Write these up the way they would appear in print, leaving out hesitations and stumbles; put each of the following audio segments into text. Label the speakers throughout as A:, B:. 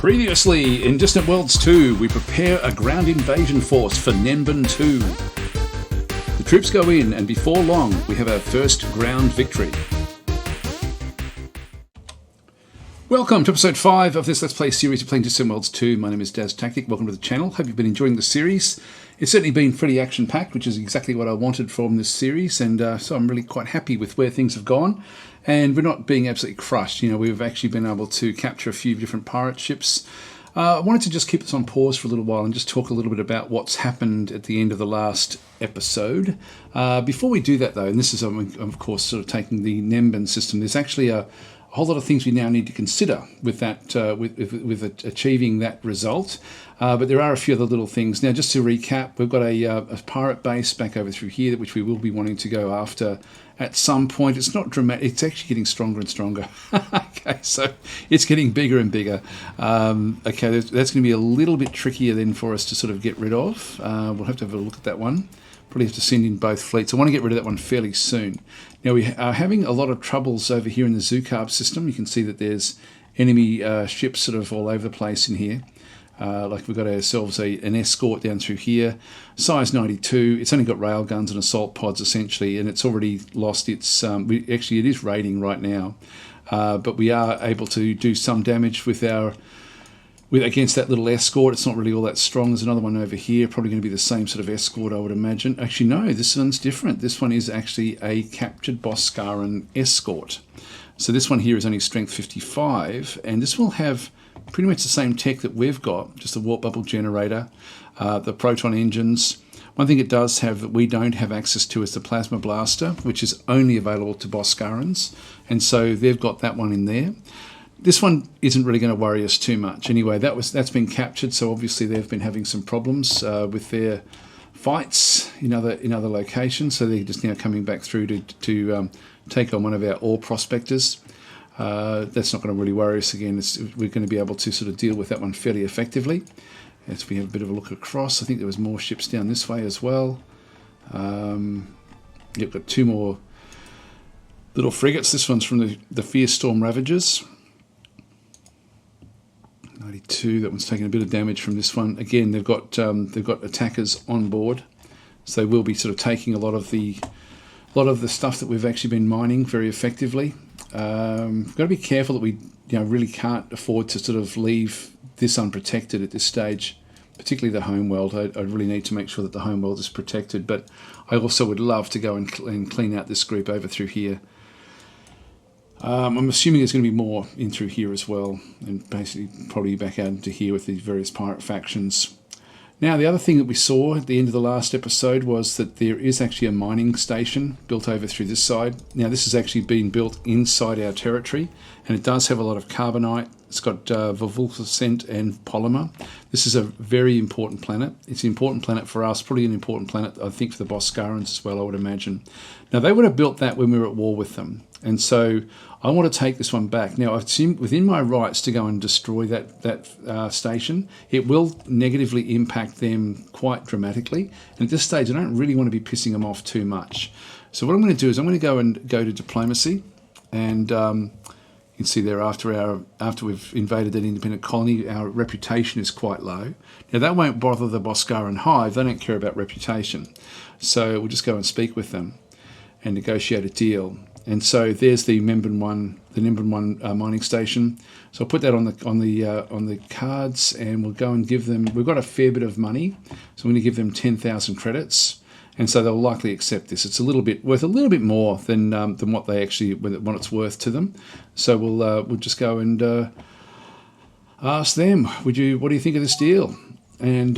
A: Previously, in Distant Worlds 2, we prepare a ground invasion force for Nenben 2. The troops go in, and before long, we have our first ground victory. Welcome to episode 5 of this Let's Play series of playing Distant Worlds 2. My name is Daz Tactic. Welcome to the channel. Hope you've been enjoying the series. It's certainly been pretty action-packed, which is exactly what I wanted from this series, and so I'm really quite happy with where things have gone. And we're not being absolutely crushed. You know, we've actually been able to capture a few different pirate ships. I wanted to just keep this on pause for a little while and just talk a little bit about what's happened at the end of the last episode. Before we do that, though, and this is, of course, sort of taking the Nenben system, there's actually a whole lot of things we now need to consider with that, with achieving that result. But there are a few other little things. Now, just to recap, we've got a pirate base back over through here, which we will be wanting to go after at some point. It's not dramatic. It's actually getting stronger and stronger. Okay, so it's getting bigger and bigger. Okay, that's going to be a little bit trickier then for us to sort of get rid of. We'll have to have a look at that one. Probably have to send in both fleets. I want to get rid of that one fairly soon. Now, we are having a lot of troubles over here in the Zucarb system. You can see that there's enemy ships sort of all over the place in here. Like we've got ourselves an escort down through here, size 92. It's only got rail guns and assault pods essentially, and it's already lost its. Actually, it is raiding right now, but we are able to do some damage with against that little escort. It's not really all that strong. There's another one over here, probably going to be the same sort of escort, I would imagine. Actually, no, this one's different. This one is actually a captured Boscaran escort. So this one here is only strength 55, and this will have pretty much the same tech that we've got, just a warp bubble generator, the proton engines. One thing it does have that we don't have access to is the plasma blaster, which is only available to Boscarans, and so they've got that one in there. This one isn't really going to worry us too much. Anyway, that's been captured, so obviously they've been having some problems with their fights in other locations, so they're just now coming back through to take on one of our ore prospectors. That's not going to really worry us again. We're going to be able to sort of deal with that one fairly effectively. As we have a bit of a look across, I think there was more ships down this way as well. You've got two more little frigates. This one's from the Fierce Storm Ravagers. 92. That one's taking a bit of damage from this one. Again, they've got attackers on board, so they will be sort of taking a lot of the stuff that we've actually been mining very effectively. We've got to be careful that we really can't afford to sort of leave this unprotected at this stage, particularly the homeworld. I really need to make sure that the homeworld is protected, but I also would love to go and clean out this group over through here. I'm assuming there's going to be more in through here as well, and basically probably back out into here with these various pirate factions. Now, the other thing that we saw at the end of the last episode was that there is actually a mining station built over through this side. Now, this has actually been built inside our territory, and it does have a lot of carbonite. It's got volvulcent and polymer. This is a very important planet. It's an important planet for us, probably an important planet, I think, for the Boscarans as well, I would imagine. Now, they would have built that when we were at war with them, and so I want to take this one back. Now, I've seen within my rights to go and destroy that station. It will negatively impact them quite dramatically, and at this stage, I don't really want to be pissing them off too much. So what I'm going to do is I'm going to go to diplomacy, and you can see there after we've invaded that independent colony, our reputation is quite low. Now, that won't bother the Boscaran Hive. They don't care about reputation. So we'll just go and speak with them and negotiate a deal. And so there's the Nenben 1 mining station. So I'll put that on the cards, and we'll go and give them. We've got a fair bit of money, so I'm going to give them 10,000 credits, and so they'll likely accept this. It's worth a little bit more than what it's worth to them. So we'll just go and ask them. What do you think of this deal? And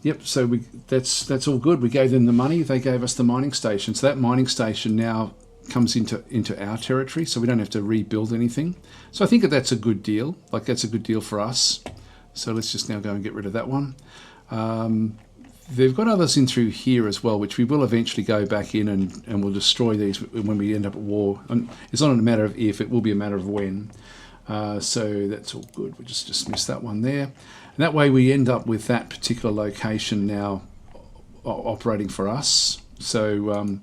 A: yep, so that's all good. We gave them the money. They gave us the mining station. So that mining station now comes into our territory, so we don't have to rebuild anything. So I think that's a good deal. Like, that's a good deal for us. So let's just now go and get rid of that one. They've got others in through here as well, which we will eventually go back in and we'll destroy these when we end up at war. And it's not a matter of if, it will be a matter of when. So that's all good. We'll just dismiss that one there. And that way we end up with that particular location now operating for us. So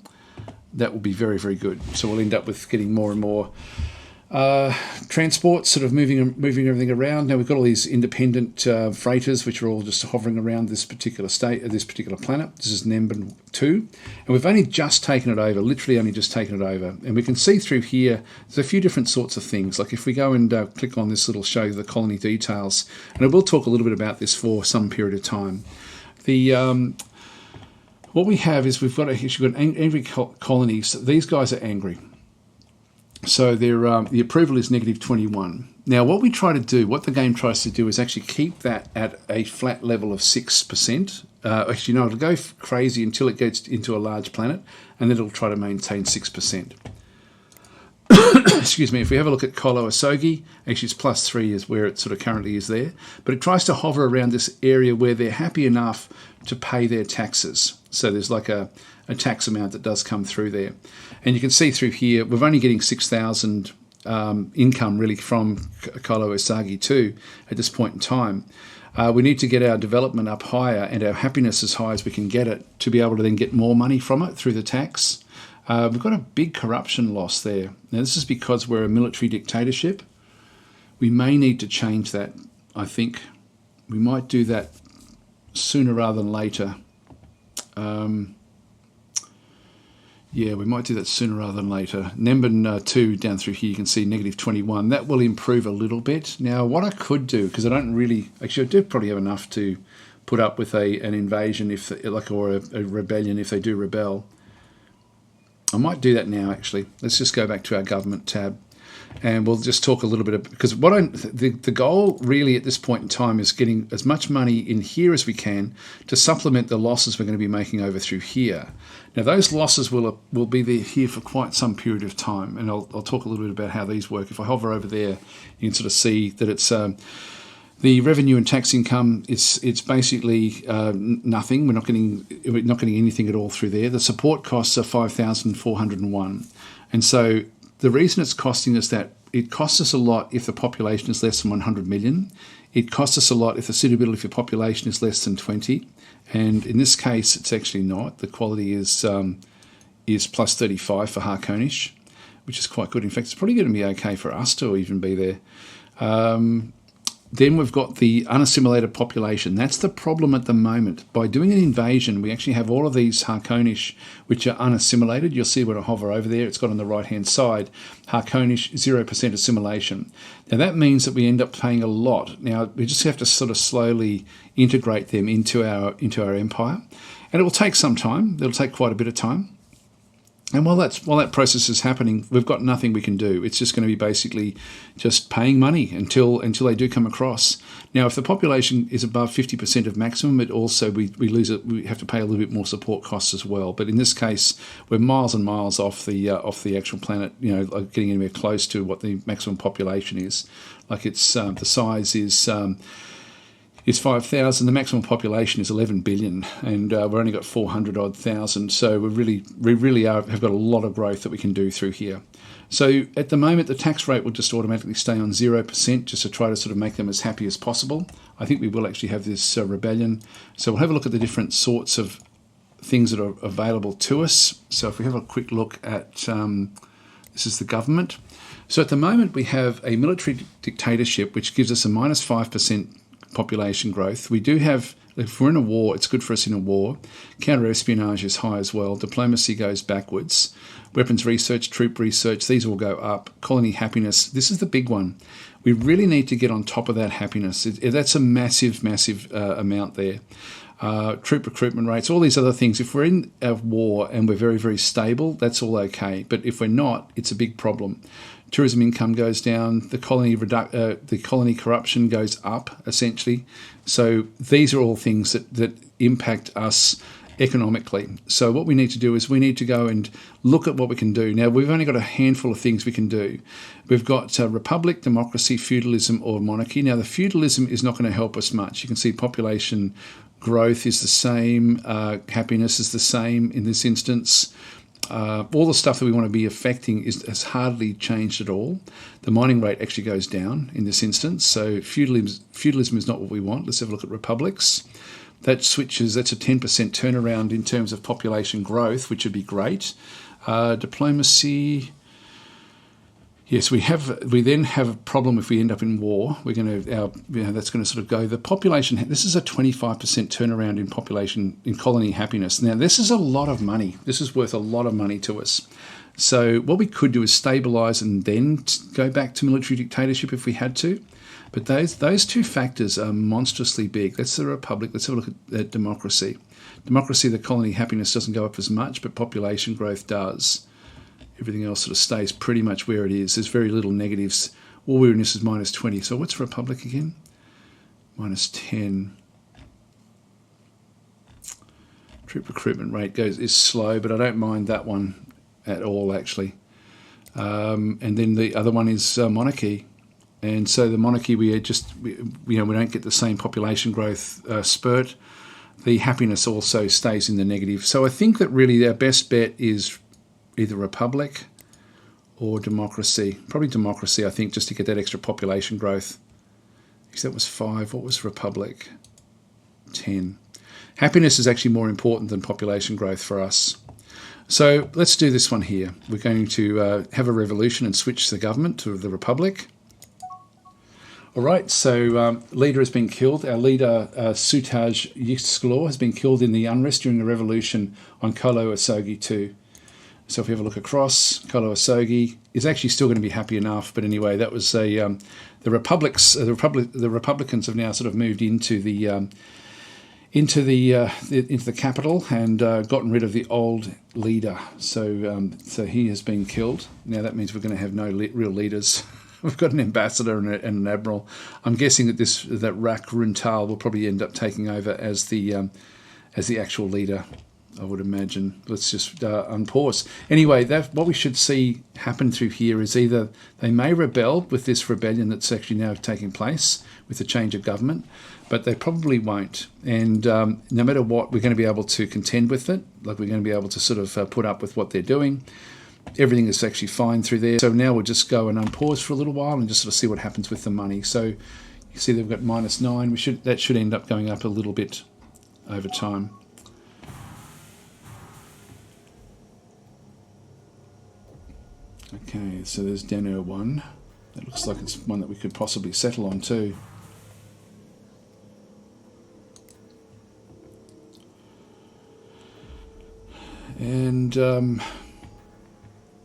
A: that will be very, very good. So we'll end up with getting more and more Transport, sort of moving everything around. Now we've got all these independent freighters, which are all just hovering around this particular this particular planet. This is Nemben 2, and we've only just taken it over, literally only just taken it over. And we can see through here, there's a few different sorts of things. Like if we go and click on this, it'll show you the colony details, and I will talk a little bit about this for some period of time. What we have is we've got angry colonies. These guys are angry. So the approval is -21. Now, what we try to do, what the game tries to do, is actually keep that at a flat level of 6%. Actually, no, it'll go crazy until it gets into a large planet, and then it'll try to maintain 6%. Excuse me. If we have a look at Kolo Asogi, actually it's +3 is where it sort of currently is there, but it tries to hover around this area where they're happy enough to pay their taxes. So there's like a tax amount that does come through there. And you can see through here, we're only getting 6,000 income really from Kolo Asagi 2 at this point in time. We need to get our development up higher and our happiness as high as we can get it to be able to then get more money from it through the tax. We've got a big corruption loss there. Now this is because we're a military dictatorship. We may need to change that, I think. We might do that sooner rather than later. Yeah, we might do that sooner rather than later. Nemben 2 down through here, you can see -21. That will improve a little bit. Now, what I could do, because I don't really... Actually, I do probably have enough to put up with an invasion or a rebellion if they do rebel. I might do that now, actually. Let's just go back to our government tab. And we'll just talk a little bit of, because the goal really at this point in time is getting as much money in here as we can to supplement the losses we're going to be making over through here. Now those losses will be there here for quite some period of time, and I'll talk a little bit about how these work. If I hover over there, you can sort of see that it's the revenue and tax income. It's basically nothing. We're not getting anything at all through there. The support costs are 5,401, and so the reason it's costing us that, it costs us a lot if the population is less than 100 million. It costs us a lot if the suitability for population is less than 20. And in this case, it's actually not. The quality is +35 for Harkonish, which is quite good. In fact, it's probably going to be okay for us to even be there. Then we've got the unassimilated population. That's the problem at the moment. By doing an invasion, we actually have all of these Harkonish which are unassimilated. You'll see when I hover over there, it's got on the right-hand side, Harkonish 0% assimilation. Now that means that we end up paying a lot. Now we just have to sort of slowly integrate them into our empire. And it will take some time. It'll take quite a bit of time. And while that process is happening, we've got nothing we can do. It's just going to be basically just paying money until they do come across. Now, if the population is above 50% of maximum, it also we lose it. We have to pay a little bit more support costs as well. But in this case, we're miles and miles off the actual planet. You know, like getting anywhere close to what the maximum population is. Like it's the size is 5,000. The maximum population is 11 billion, and we've only got 400-odd thousand. So we really have got a lot of growth that we can do through here. So at the moment, the tax rate will just automatically stay on 0%, just to try to sort of make them as happy as possible. I think we will actually have this rebellion. So we'll have a look at the different sorts of things that are available to us. So if we have a quick look at this is the government. So at the moment, we have a military dictatorship, which gives us a -5% population growth. We do have, if we're in a war, it's good for us in a war. Counter-espionage is high as well. Diplomacy goes backwards. Weapons research, troop research, these all go up. Colony happiness, this is the big one. We really need to get on top of that happiness. That's a massive amount there. Troop recruitment rates, all these other things. If we're in a war and we're very, very stable, that's all okay. But if we're not, it's a big problem. Tourism income goes down, the colony corruption goes up, essentially. So these are all things that impact us economically. So what we need to do is we need to go and look at what we can do. Now, we've only got a handful of things we can do. We've got republic, democracy, feudalism, or monarchy. Now, the feudalism is not going to help us much. You can see population growth is the same, happiness is the same in this instance. All the stuff that we want to be affecting has hardly changed at all. The mining rate actually goes down in this instance. So feudalism is not what we want. Let's have a look at republics. That's a 10% turnaround in terms of population growth, which would be great. Diplomacy, Yes, we then have a problem if we end up in war. We're going to that's going to sort of go. The population. This is a 25% turnaround in population in colony happiness. Now this is a lot of money. This is worth a lot of money to us. So what we could do is stabilise and then go back to military dictatorship if we had to. But those two factors are monstrously big. That's the republic. Let's have a look at democracy. Democracy, the colony happiness doesn't go up as much, but population growth does. Everything else sort of stays pretty much where it is. There's very little negatives. War weariness is -20. So what's republic again? -10. Troop recruitment rate is slow, but I don't mind that one at all, actually. And then the other one is monarchy. And so the monarchy, we don't get the same population growth spurt. The happiness also stays in the negative. So I think that really our best bet is either republic or democracy. Probably democracy, I think, just to get that extra population growth. Because that was 5. What was republic? 10. Happiness is actually more important than population growth for us. So let's do this one here. We're going to have a revolution and switch the government to the republic. All right, so leader has been killed. Our leader, Sutaj Yisklor, has been killed in the unrest during the revolution on Kolo Asogi too. So if we have a look across, Kolo Asogi is actually still going to be happy enough. But anyway, that was the Republicans have now sort of moved into the capital and gotten rid of the old leader. So he has been killed. Now that means we're going to have no real leaders. We've got an ambassador and an admiral. I'm guessing that Reptile will probably end up taking over as the actual leader, I would imagine. Let's just unpause. Anyway, what we should see happen through here is either they may rebel with this rebellion that's actually now taking place with the change of government, but they probably won't. And no matter what, we're going to be able to contend with it. Like, we're going to be able to sort of put up with what they're doing. Everything is actually fine through there. So now we'll just go and unpause for a little while and just sort of see what happens with the money. So you see they've got -9. That should end up going up a little bit over time. Okay, so there's Dano 1. That looks like it's one that we could possibly settle on too. And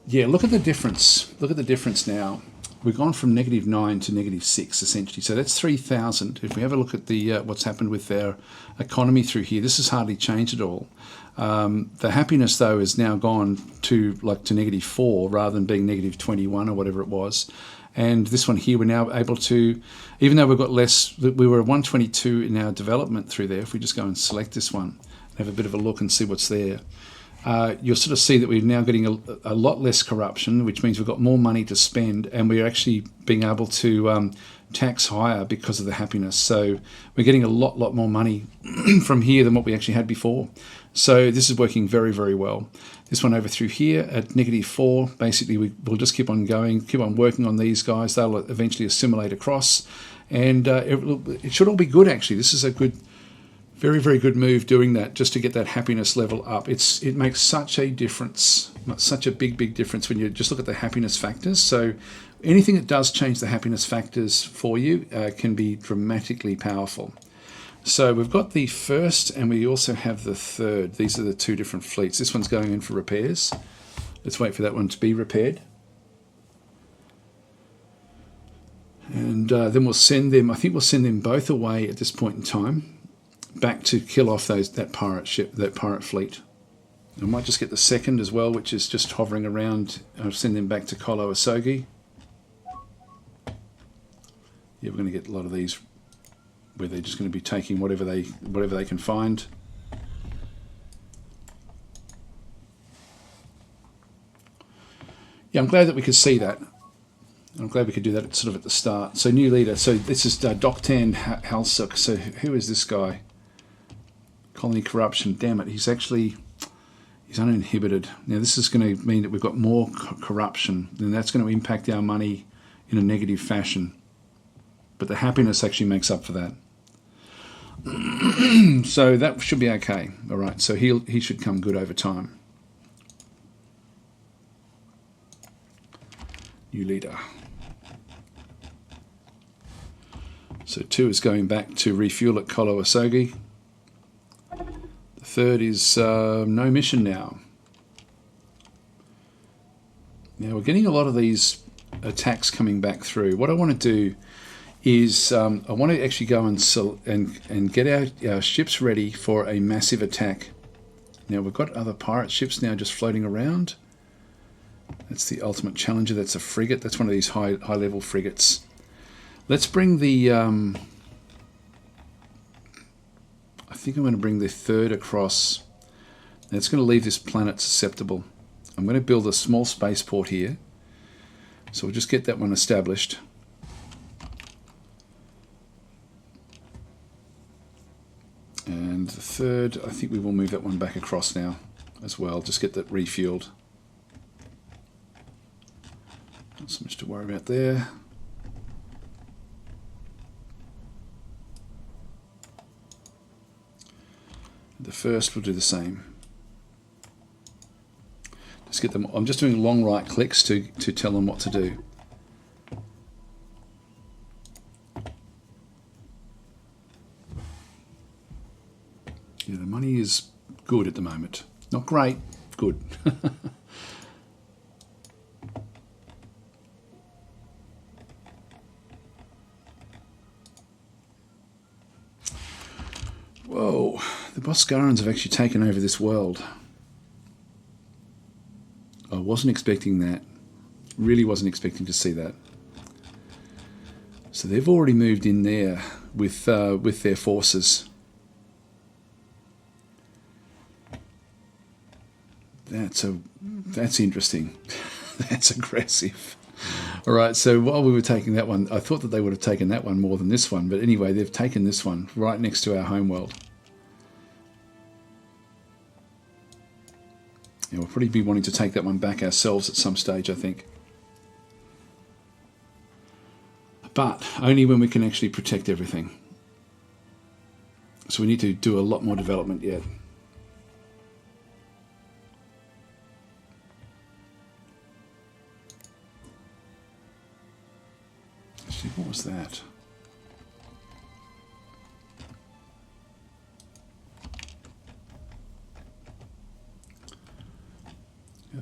A: yeah, look at the difference. Look at the difference now. We've gone from -9 to -6 essentially. So that's 3,000. If we have a look at the what's happened with their economy through here, this has hardly changed at all. The happiness though is now gone to -4 rather than being -21 or whatever it was. And this one here, we're now able to, even though we've got less, we were 122 in our development through there. If we just go and select this one, have a bit of a look and see what's there. You'll sort of see that we're now getting a lot less corruption, which means we've got more money to spend, and we're actually being able to tax higher because of the happiness. So we're getting a lot more money from here than what we actually had before. So this is working very, very well. This one over through here at -4, basically we'll just keep on going, keep on working on these guys. They'll eventually assimilate across, and it should all be good actually. This is a good, very, very good move doing that, just to get that happiness level up. It makes such a difference, such a big difference when you just look at the happiness factors. So anything that does change the happiness factors for you can be dramatically powerful. So we've got the first and we also have the third. These are the two different fleets. This one's going in for repairs. Let's wait for that one to be repaired. And then we'll send them, I think we'll send them both away at this point in time, back to kill off that pirate ship, that pirate fleet. I might just get the second as well, which is just hovering around. I'll send them back to Kolo Asogi. Yeah, we're going to get a lot of these where they're just going to be taking whatever they can find. Yeah, I'm glad that we could see that. I'm glad we could do that sort of at the start. So new leader. So this is Doktan Halsuk. So who is this guy? Colony corruption. Damn it. He's uninhibited. Now this is going to mean that we've got more corruption. Then that's going to impact our money in a negative fashion. But the happiness actually makes up for that. So that should be okay. All right. So he should come good over time. New leader. So 2 is going back to refuel at Kolo Asogi. The 3rd is no mission now. Now we're getting a lot of these attacks coming back through. What I want to do is I want to actually go and get our ships ready for a massive attack. Now we've got other pirate ships now just floating around. That's the ultimate challenger. That's a frigate. That's one of these high level frigates. Let's bring the I think I'm going to bring the 3rd across. Now it's going to leave this planet susceptible. I'm going to build a small spaceport here. So we'll just get that one established. And the 3rd, I think we will move that one back across now as well. Just get that refueled. Not so much to worry about there. The 1st will do the same. Just get them. I'm just doing long right clicks to tell them what to do. Yeah, the money is good at the moment. Not great, good. Whoa, the Boscarans have actually taken over this world. I wasn't expecting that. Really wasn't expecting to see that. So they've already moved in there with their forces. That's interesting. That's aggressive. All right, so while we were taking that one, I thought that they would have taken that one more than this one, but anyway, they've taken this one right next to our homeworld. Yeah, we'll probably be wanting to take that one back ourselves at some stage, I think. But only when we can actually protect everything. So we need to do a lot more development yet. Actually, what was that?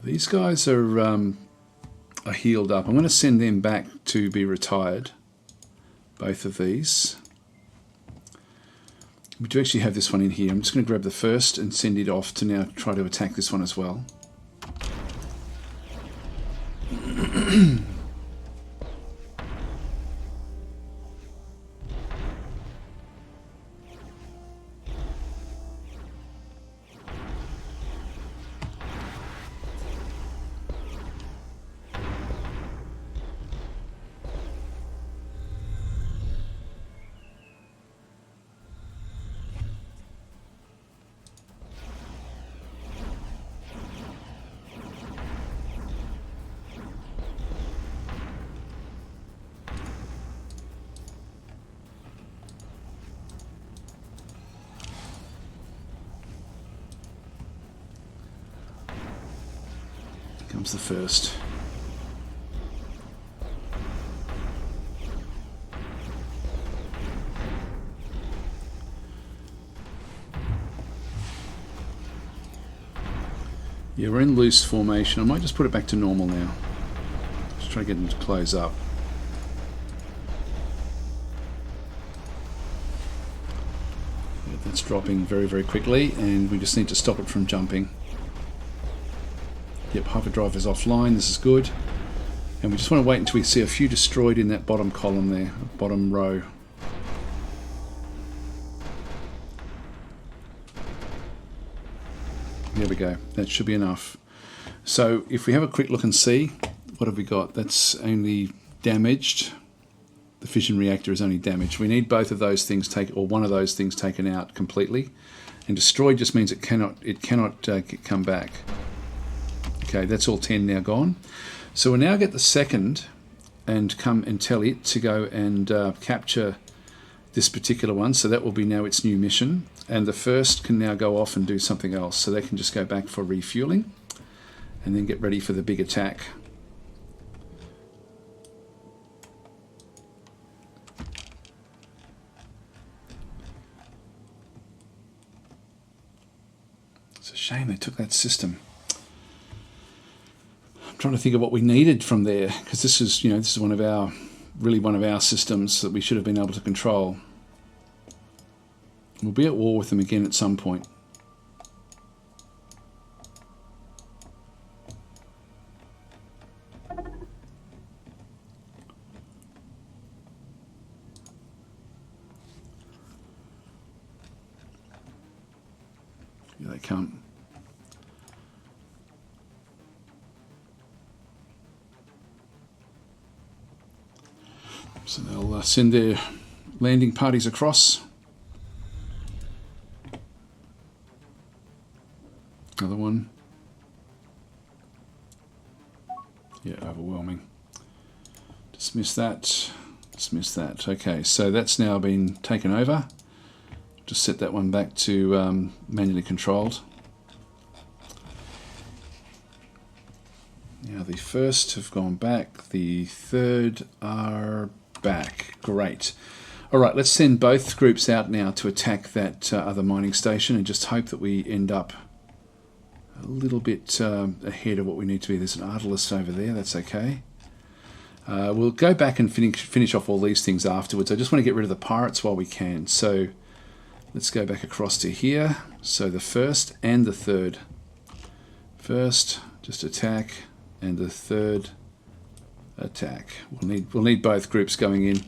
A: These guys are healed up. I'm going to send them back to be retired. Both of these. We do actually have this one in here. I'm just going to grab the 1st and send it off to now try to attack this one as well. Comes the 1st. Yeah, we're in loose formation. I might just put it back to normal now. Just try to get them to close up. Yeah, that's dropping very, very quickly, and we just need to stop it from jumping. Yep, hyperdrive is offline, this is good. And we just want to wait until we see a few destroyed in that bottom column there, bottom row. There we go, that should be enough. So if we have a quick look and see, what have we got? That's only damaged. The fission reactor is only damaged. We need both of those things or one of those things taken out completely. And destroyed just means it cannot come back. Okay, that's all 10 now gone. So we'll now get the 2nd and come and tell it to go and capture this particular one. So that will be now its new mission. And the 1st can now go off and do something else. So they can just go back for refueling and then get ready for the big attack. It's a shame they took that system. I'm trying to think of what we needed from there, because this is, this is one of our systems that we should have been able to control. We'll be at war with them again at some point. Here they come. So they'll send their landing parties across. Another one. Yeah, overwhelming. Dismiss that. Dismiss that. Okay, so that's now been taken over. Just set that one back to manually controlled. Now the first have gone back. The third are back. Great. All right, let's send both groups out now to attack that other mining station and just hope that we end up a little bit ahead of what we need to be. There's an artilist over there. That's okay. We'll go back and finish off all these things afterwards. I just want to get rid of the pirates while we can. So let's go back across to here. So the first and the third. First, just attack, and the third, attack. We'll need both groups going in.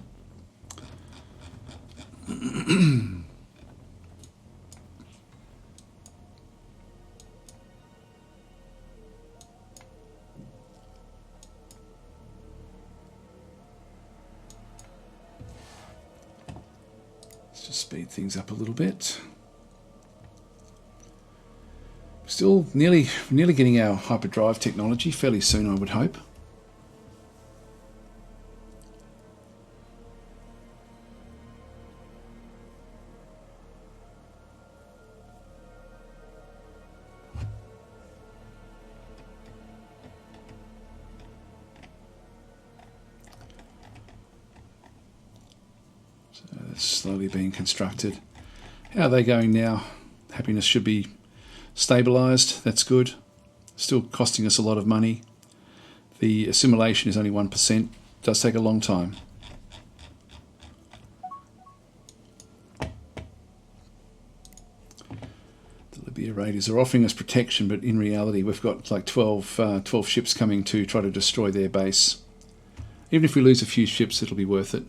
A: Let's just speed things up a little bit. Still nearly getting our hyperdrive technology fairly soon, I would hope. So that's slowly being constructed. How are they going now? Happiness should be stabilized. That's good. Still costing us a lot of money. The assimilation is only 1%. Does take a long time. The Libya raiders are offering us protection, but in reality we've got like 12 ships coming to try to destroy their base. Even if we lose a few ships, it'll be worth it.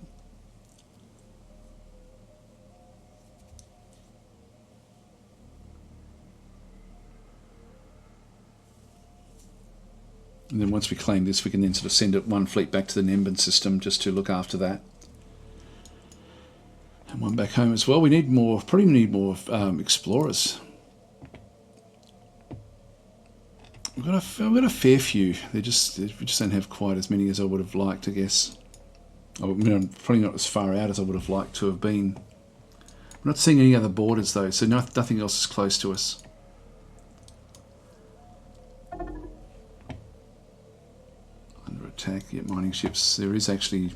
A: And then once we claim this, we can then sort of send one fleet back to the Nemban system just to look after that. And one back home as well. We need more, probably need more explorers. We've got a fair few. We just don't have quite as many as I would have liked, I guess. Probably not as far out as I would have liked to have been. We're not seeing any other borders though, so nothing else is close to us. Attack, yeah, mining ships. There is actually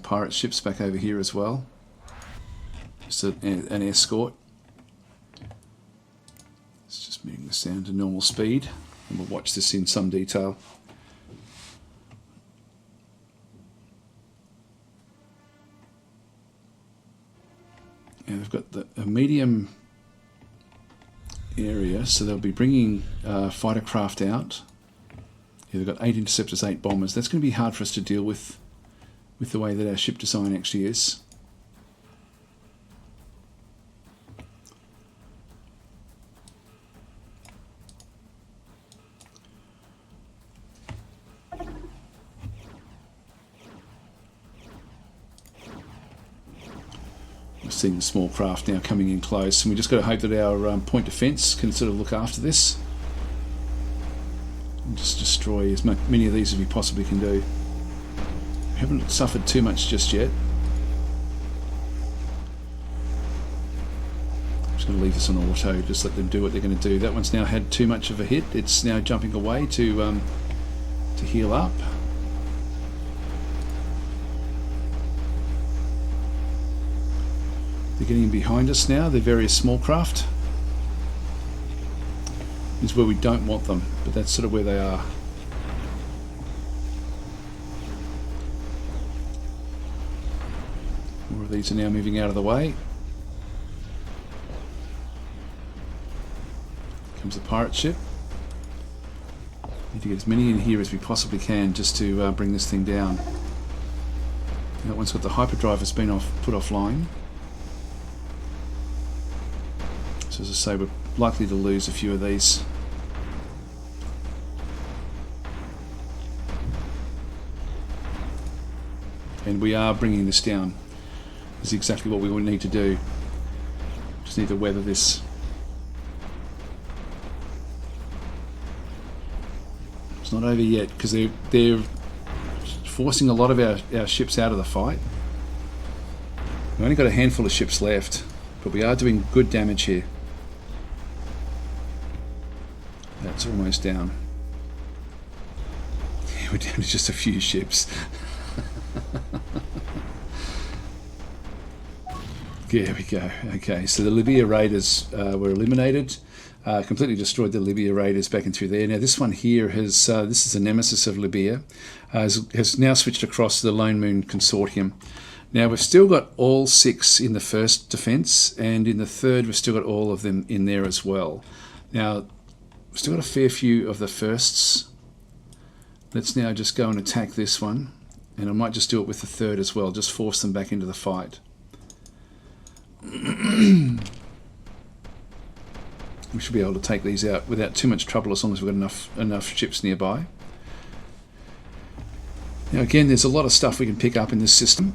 A: pirate ships back over here as well. Just an escort. Let's just moving this down to normal speed, and we'll watch this in some detail. Yeah, they've got a medium area, so they'll be bringing fighter craft out. Yeah, they've got 8 interceptors, 8 bombers. That's going to be hard for us to deal with the way that our ship design actually is. We're seeing the small craft now coming in close, and we just got to hope that our point defence can sort of look after this. Just destroy as many of these as we possibly can do. We haven't suffered too much just yet. I'm just going to leave this on auto, just let them do what they're going to do. That one's now had too much of a hit. It's now jumping away to heal up. They're getting behind us now, the various small craft. is where we don't want them, but that's sort of where they are. More of these are now moving out of the way. Comes the pirate ship. Need to get as many in here as we possibly can just to bring this thing down. That one's got the hyperdrive has been put offline. So as I say, we're likely to lose a few of these. And we are bringing this down. This is exactly what we will need to do. Just need to weather this. It's not over yet because they're forcing a lot of our ships out of the fight. We've only got a handful of ships left, but we are doing good damage here. That's almost down. Yeah, we're down to just a few ships. There we go. Okay, so the Libya raiders were eliminated. Completely destroyed the Libya raiders back in through there. Now this one here has, this is a nemesis of Libya, has now switched across to the Lone Moon Consortium. Now we've still got all 6 in the first defence, and in the third we've still got all of them in there as well. Now we've still got a fair few of the firsts. Let's now just go and attack this one, and I might just do it with the third as well, just force them back into the fight. We should be able to take these out without too much trouble as long as we've got enough ships nearby. Now again, there's a lot of stuff we can pick up in this system.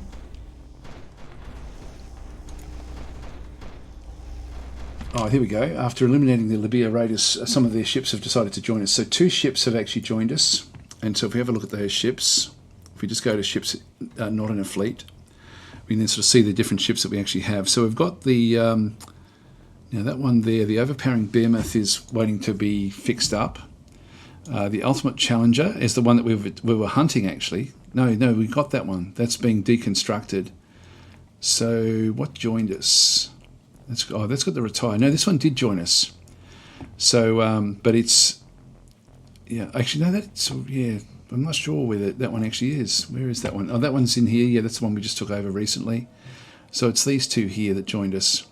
A: Oh, here we go. After eliminating the Libya raiders, some of their ships have decided to join us. So 2 ships have actually joined us. And so if we have a look at those ships, if we just go to ships not in a fleet, we can then sort of see the different ships that we actually have. So we've got the... now that one there, the overpowering behemoth, is waiting to be fixed up. The ultimate challenger is the one that we were hunting actually. No, we got that one. That's being deconstructed. So what joined us? That's got the retire. No, this one did join us. So, but it's, yeah, actually no, that's, yeah, I'm not sure where that one actually is. Where is that one? Oh, that one's in here. Yeah, that's the one we just took over recently. So it's these 2 here that joined us.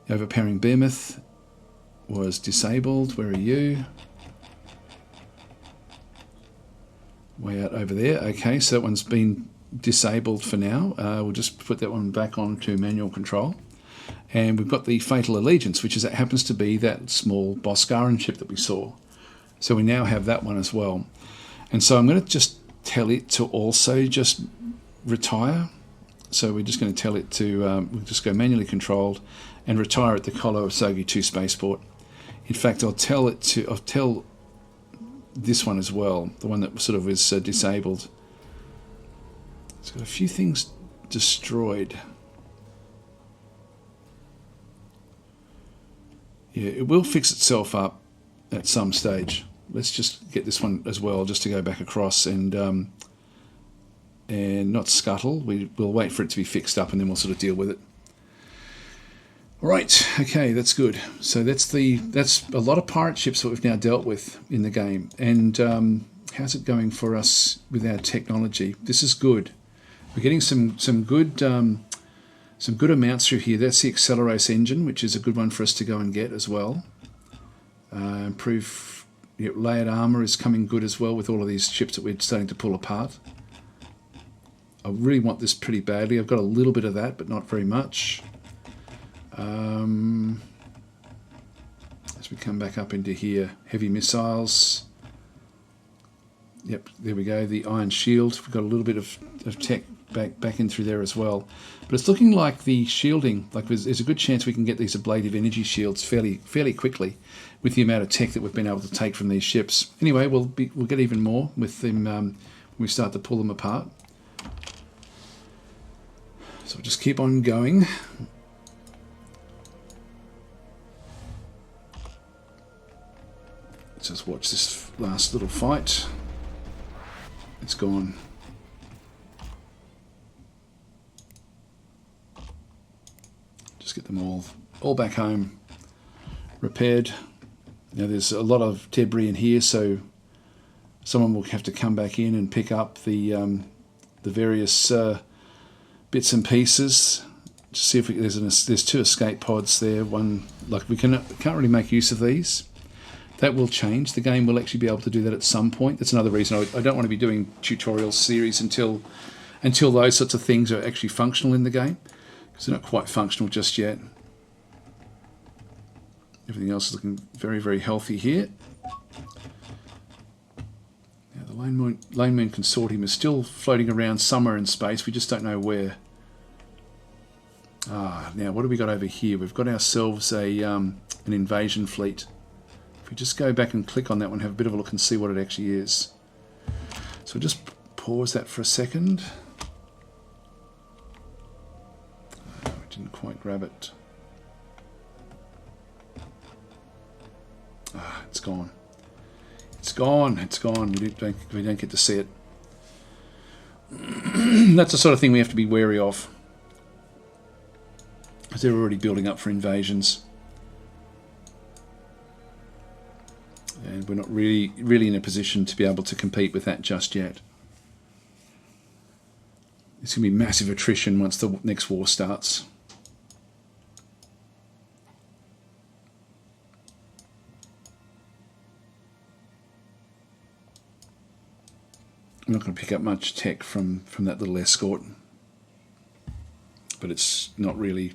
A: Overpowering behemoth was disabled. Where are you? Way out over there. Okay, so that one's been disabled for now. We'll just put that one back on to manual control. And we've got the Fatal Allegiance, which happens to be that small Boscaran ship that we saw. So we now have that one as well. And so I'm going to just tell it to also just retire. So we're just going to tell it to, we'll just go manually controlled and retire at the Kolosogi 2 spaceport. In fact, I'll tell this one as well, the one that sort of is disabled. It's got a few things destroyed. Yeah, it will fix itself up at some stage. Let's just get this one as well, just to go back across and not scuttle. We'll wait for it to be fixed up and then we'll sort of deal with it. All right, okay, that's good. So that's a lot of pirate ships that we've now dealt with in the game. And how's it going for us with our technology? This is good. We're getting some good amounts through here. That's the Accelerase engine, which is a good one for us to go and get as well. Improve layered armor is coming good as well with all of these ships that we're starting to pull apart. I really want this pretty badly. I've got a little bit of that, but not very much. As we come back up into here, heavy missiles. Yep, there we go. The iron shield. We've got a little bit of tech back in through there as well. But it's looking like the shielding, like there's a good chance we can get these ablative energy shields fairly quickly with the amount of tech that we've been able to take from these ships. Anyway, we'll get even more with them when we start to pull them apart. So we'll just keep on going. Let's just watch this last little fight. It's gone. Just get them all back home, repaired. Now there's a lot of debris in here, so someone will have to come back in and pick up the various bits and pieces. Just see if there's 2 escape pods there. One, like, we can't really make use of these. That will change. The game will actually be able to do that at some point. That's another reason I don't want to be doing tutorial series until those sorts of things are actually functional in the game, because they're not quite functional just yet. Everything else is looking very, very healthy here. Now the Lone Moon Consortium is still floating around somewhere in space. We just don't know where. Now what have we got over here? We've got ourselves an invasion fleet. If we just go back and click on that one, have a bit of a look and see what it actually is. So just pause that for a second. I didn't quite grab it. It's gone. It's gone. It's gone. We don't get to see it. That's the sort of thing we have to be wary of, because they're already building up for invasions, and we're not really in a position to be able to compete with that just yet. It's going to be massive attrition once the next war starts. I'm not going to pick up much tech from that little escort, but it's not really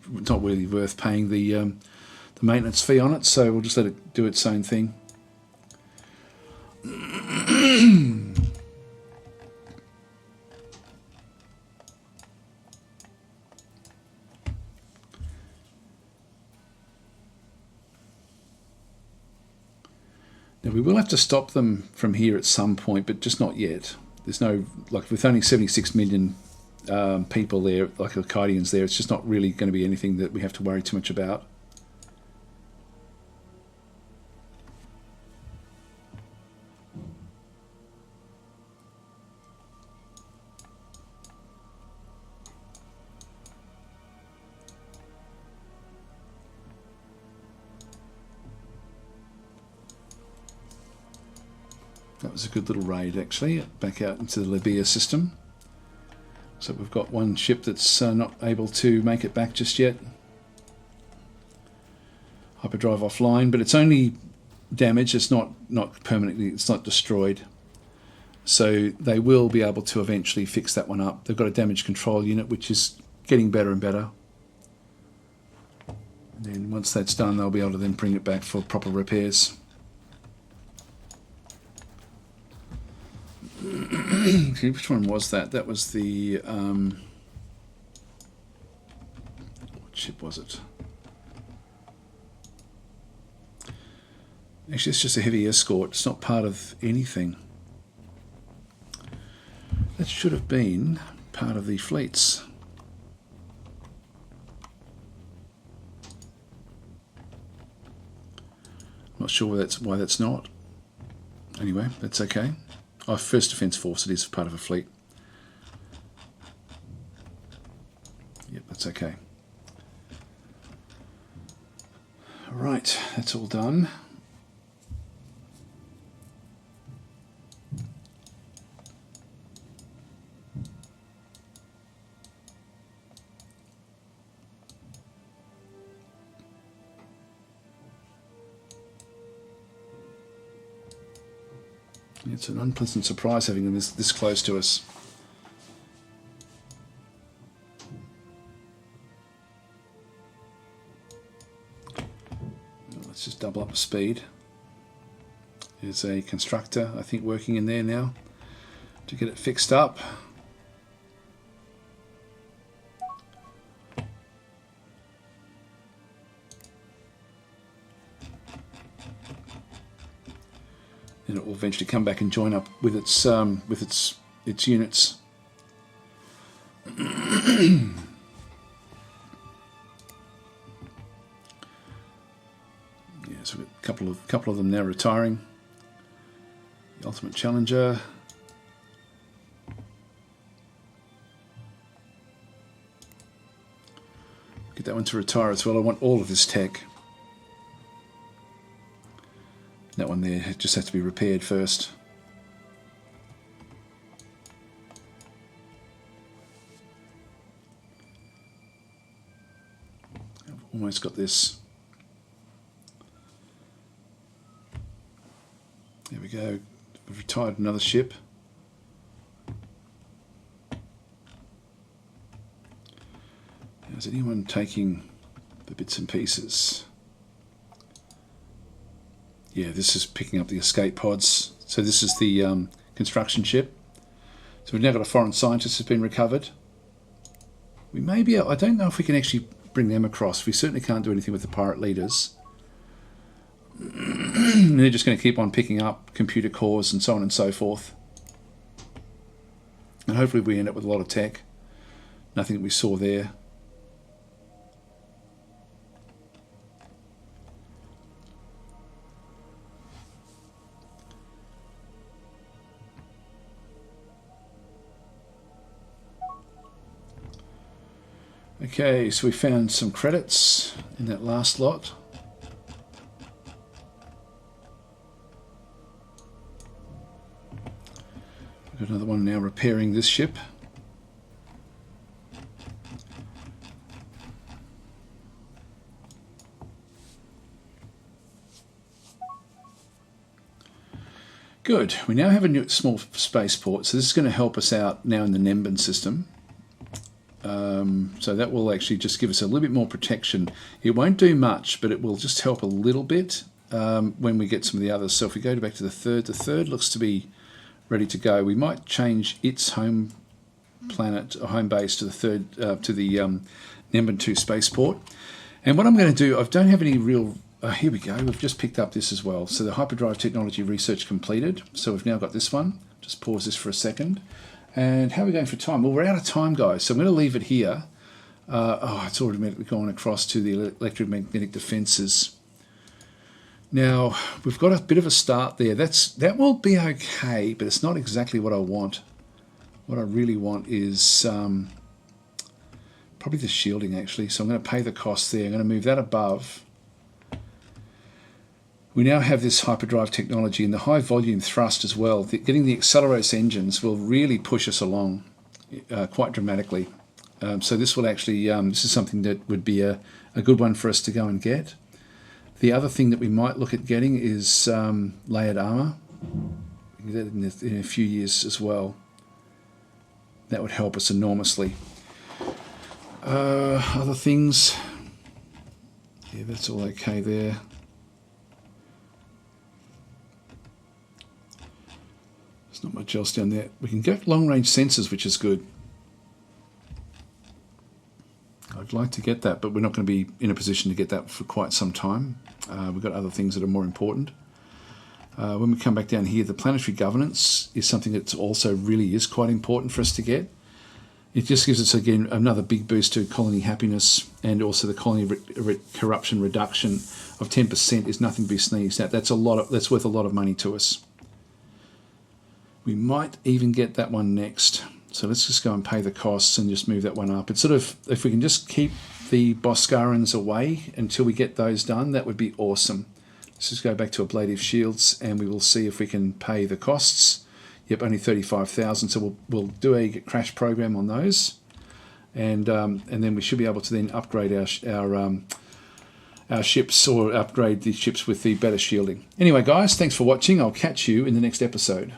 A: worth paying the maintenance fee on it, so we'll just let it do its own thing. Now we will have to stop them from here at some point, but just not yet. There's no, like, with only 76 million people there, like Akkadians there, it's just not really going to be anything that we have to worry too much about. That was a good little raid, actually, back out into the Libya system. So we've got one ship that's not able to make it back just yet. Hyperdrive offline, but it's only damaged. It's not permanently, it's not destroyed. So they will be able to eventually fix that one up. They've got a damage control unit, which is getting better and better. And then once that's done, they'll be able to then bring it back for proper repairs. Which one was that? That was the what ship was it? Actually, it's just a heavy escort. It's not part of anything. That should have been part of the fleets. I'm not sure why that's not. Anyway, that's okay. Oh, First Defence Force, it is part of a fleet. Yep, that's okay. Right, that's all done. It's an unpleasant surprise having them this close to us. Let's just double up the speed. There's a constructor, I think, working in there now to get it fixed up. And it will eventually come back and join up with its units. Yeah, so we've got a couple of them now retiring. The Ultimate Challenger. Get that one to retire as well. I want all of this tech. That one there just has to be repaired first. I've almost got this. There we go. I've retired another ship. Is anyone taking the bits and pieces? Yeah, this is picking up the escape pods. So this is the construction ship. So we've now got a foreign scientist who's been recovered. We may be able, I don't know if we can actually bring them across. We certainly can't do anything with the pirate leaders. And they're just going to keep on picking up computer cores and so on and so forth. And hopefully we end up with a lot of tech. Nothing that we saw there. Okay, so we found some credits in that last lot. We've got another one now repairing this ship. Good, we now have a new small spaceport, so this is going to help us out now in the Nemban system. So that will actually just give us a little bit more protection. It won't do much, but it will just help a little bit when we get some of the others. So if we go back to the third looks to be ready to go. We might change its home planet or home base to the third to the Nemban 2 spaceport. And what I'm going to do, I don't have any real. Here we go. We've just picked up this as well. So the hyperdrive technology research completed. So we've now got this one. Just pause this for a second. And how are we going for time? Well, we're out of time, guys, so I'm going to leave it here. It's automatically gone across to the electromagnetic defences. Now, we've got a bit of a start there. That will be okay, but it's not exactly what I want. What I really want is probably the shielding, actually. So I'm going to pay the cost there. I'm going to move that above. We now have this hyperdrive technology and the high volume thrust as well. Getting the Acceleros engines will really push us along quite dramatically. So this will actually, this is something that would be a good one for us to go and get. The other thing that we might look at getting is layered armor. We can get that in a few years as well. That would help us enormously. Other things, yeah, that's all okay there. There's not much else down there. We can get long-range sensors, which is good. I'd like to get that, but we're not going to be in a position to get that for quite some time. We've got other things that are more important. When we come back down here, the planetary governance is something that also really is quite important for us to get. It just gives us, again, another big boost to colony happiness, and also the colony corruption reduction of 10% is nothing to be sneezed at. That's worth a lot of money to us. We might even get that one next. So let's just go and pay the costs and just move that one up. It's sort of, if we can just keep the Boscarans away until we get those done, that would be awesome. Let's just go back to ablative shields and we will see if we can pay the costs. Yep, only 35,000. So we'll do a crash program on those, and then we should be able to then upgrade our ships, or upgrade the ships with the better shielding. Anyway, guys, thanks for watching. I'll catch you in the next episode.